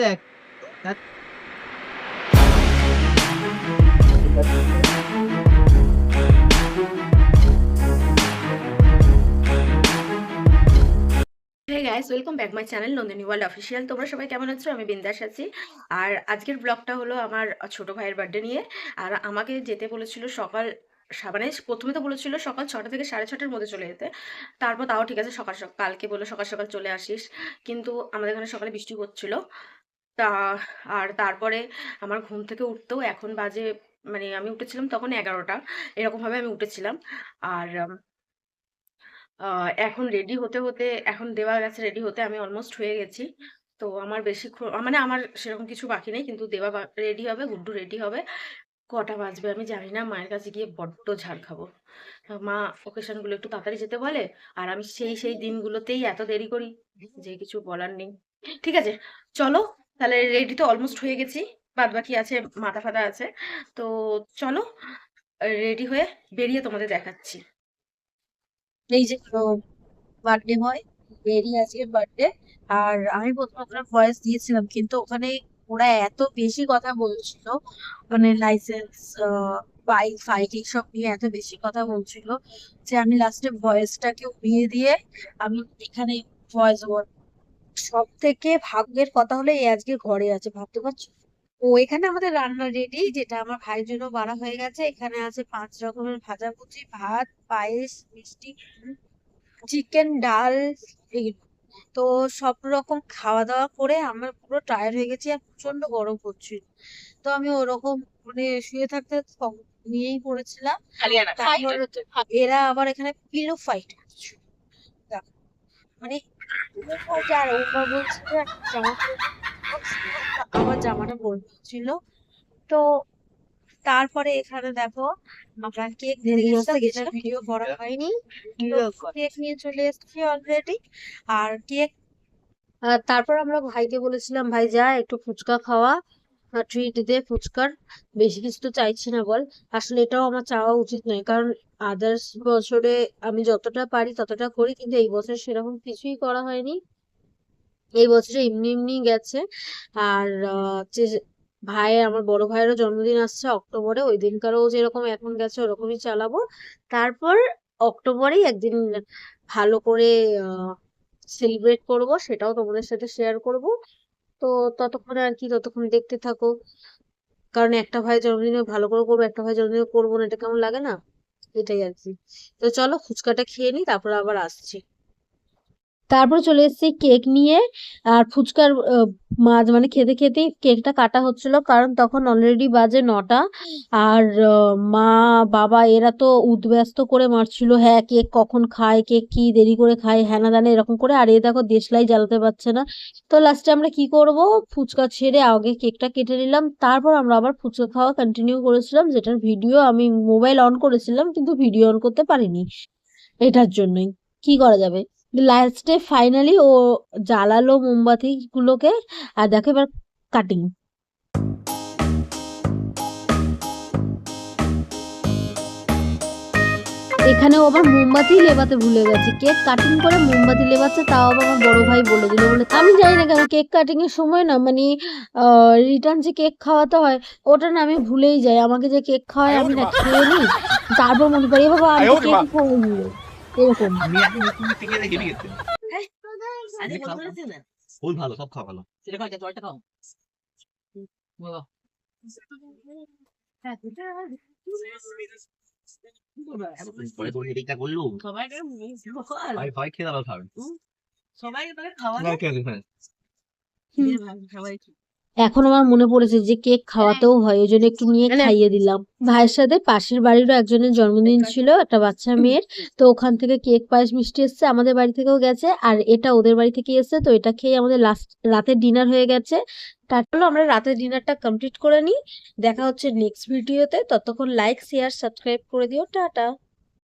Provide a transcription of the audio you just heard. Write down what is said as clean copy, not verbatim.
দেখ। ধ্যাৎ। Hey guys, welcome back my channel Nandini world official. তোমরা সবাই কেমন আছো? আমি বিন্দাস আছি। আর আজকের ব্লগটা হলো আমার ছোট ভাইয়ের বার্থডে নিয়ে। আর আমাকে যেতে বলেছিল সকাল মানে প্রথমে তো বলেছিল সকাল 6টা থেকে 6:30-র মধ্যে চলে যেতে। তারপর তাও ঠিক আছে, সকাল সকাল কালকে বললো সকাল সকাল চলে আসিস, কিন্তু আমাদের এখানে সকালে বৃষ্টি হচ্ছিল। তা আর তারপরে আমার ঘুম থেকে উঠতেও এখন বাজে, মানে আমি উঠেছিলাম তখন 11টা, এরকমভাবে আমি উঠেছিলাম। আর এখন রেডি হতে হতে এখন দেওয়া গেছে, রেডি হতে আমি অলমোস্ট হয়ে গেছি। তো আমার মানে আমার সেরকম কিছু বাকি নেই, কিন্তু দেওয়া রেডি হবে, গুড্ডু রেডি হবে। কটা বাজবে আমি জানি না, মায়ের কাছে গিয়ে বড্ড ঝাড় খাবো। মা ওকেশনগুলো একটু তাড়াতাড়ি যেতে বলে, আর আমি সেই দিনগুলোতেই এত দেরি করি যে কিছু বলার নেই। ঠিক আছে, চলো তাহলে, রেডি তো অলমোস্ট হয়ে গেছি, বাদ বাকি আছে, মাথা ফাতা আছে। তো চলো, রেডি হয়ে বেরিয়ে তোমাদের দেখাচ্ছি। এই যে বার্থডে হয়, এরই আজকে বার্থডে। আর আমি প্রথমে ওখানে ভয়েস দিয়েছিলাম, কিন্তু ওখানে ওরা এত বেশি কথা বলছিল, মানে লাইসেন্স, বাইক ফাইক এইসব নিয়ে এত বেশি কথা বলছিল যে আমি লাস্টে ভয়েসটাকে উড়িয়ে দিয়ে আমি এখানে ভয়েস ওভার। সব থেকে ভাগ্যের কথা হলো এই আজকে ঘরে আছে, ভাবতে পারছো? ও এখানে আমাদের রান্না রেডি, যেটা আমার ভাইয়ের জন্য বাড়া হয়ে গেছে। এখানে আছে 5 রকমের ভাজাভুজি, ভাত, পায়েস, মিষ্টি, চিকেন, ডাল, এগুলো। তো সব রকম খাওয়া দাওয়া করে আমরা পুরো টায়ার্ড হয়ে গেছি, আর প্রচন্ড গরম পড়ছিল। তো আমি ওরকম মানে শুয়ে থাকতে নিয়েই পড়েছিলাম। তারপর এরা আবার এখানে পিলো ফাইট করছিল। দেখো, মানে pillow fight, আর ওরা বলছে যে একটা জামা পরে নে। আমার জামাটা পরতে ছিল। তো তারপরে এখানে দেখো, আমরা কেক নিয়ে গেছিলাম, ভিডিও করা হয়নি। কেক নিয়ে চলে এসেছি অলরেডি। আর কেক, তারপর আমরা ভাইকে বলেছিলাম, ভাই যা একটু ফুচকা খাওয়া, ট্রিট দে ফুচকার, বেশি কিছু তো চাইছি না বল। আসলে এটাও আমার চাওয়া উচিত নয়, কারণ আদার্স বছরে আমি যতটা পারি ততটা করি, কিন্তু এই বছর সেরকম কিছুই করা হয়নি। এই বছরে এমনি এমনি গেছে। আর যে আমার বড় ভাইয়েরও জন্মদিন আসছে অক্টোবরে, ওই দিনকারও যেরকম এখন গেছে ওরকমই চালাবো। তারপর অক্টোবরেই একদিন ভালো করে সেলিব্রেট করব, সেটাও তোমাদের সাথে শেয়ার করব। তো ততক্ষণে আর কি, ততক্ষণ দেখতে থাকো। কারণ একটা ভাই জন্মদিনে ভালো করে করবো, একটা ভাই জন্মদিনে করবো না, এটা কেমন লাগে না? এটাই আর কি। তো চলো ফুচকাটা খেয়ে নি, তারপর আবার আসছি। তারপর চলে এসেছি কেক নিয়ে। আর ফুচকার মাঝ মানে খেতে খেতেই কেকটা কাটা হচ্ছিল, কারণ তখন অলরেডি বাজে 9টা। আর মা বাবা এরা তো উদ্ব্যস্ত করে মারছিল, হ্যাঁ কেক কখন খায়, কেক কি দেরি করে খায়, হ্যানা দানা এরকম করে। আর এ দেখো দেশলাই জ্বালাতে পারছে না। তো লাস্টে আমরা কি করব, ফুচকা ছেড়ে আগে কেকটা কেটে নিলাম, তারপর আমরা আবার ফুচকা খাওয়া কন্টিনিউ করেছিলাম, যেটার ভিডিও আমি মোবাইল অন করেছিলাম কিন্তু ভিডিও অন করতে পারিনি, এটার জন্যই। কি করা যাবে। লাস্টে ফাইনালি ও জ্বালালো মোমবাতি গুলোকে। আর দেখো এবার কাটিং। এখানে ও আবার মোমবাতি লেবাতে ভুলে গেছে, কেক কাটিং করে মোমবাতি লেবাচ্ছে, তাও আবার আমার বড় ভাই বলে দিল। বলে আমি জানি না কেন কেক কাটিং এর সময় না, মানে রিটার্ন যে কেক খাওয়াতে হয় ওটা না আমি ভুলেই যাই। আমাকে যে কেক খাওয়ায় আমি না খেয়ে নিই, তারপর মনে করি বাবা আমি তো কেক খাওয়াইনি, এরকম। আমি এখন নতুন থেকে দেখে গেছে। ফুল ভালো, সব খাওয়া ভালো। সেটা খাও, জলটা খাও। বাবা। পরে তোর এদিকটা করলু। ভাই ভয় খেয়ে দাঁড়াও খাবে। সবাই খেয়ে দিবে। এখন আমার মনে পড়েছে যে কেক খাওয়াতেও হয়, ওই জন্য একটু নিয়ে খাইয়ে দিলাম। ভাইয়ের সাথে পাশের বাড়িরও একজনের জন্মদিন ছিল, একটা বাচ্চা মেয়ের। তো ওখান থেকে কেক পায়েস মিষ্টি এসছে, আমাদের বাড়ি থেকেও গেছে, আর এটা ওদের বাড়ি থেকে এসছে। তো এটা খেয়ে আমাদের লাস্ট রাতের ডিনার হয়ে গেছে। তারপর আমরা রাতের ডিনারটা কমপ্লিট করে নিই। দেখা হচ্ছে নেক্সট ভিডিওতে, ততক্ষণ লাইক শেয়ার সাবস্ক্রাইব করে দিও। টাটা।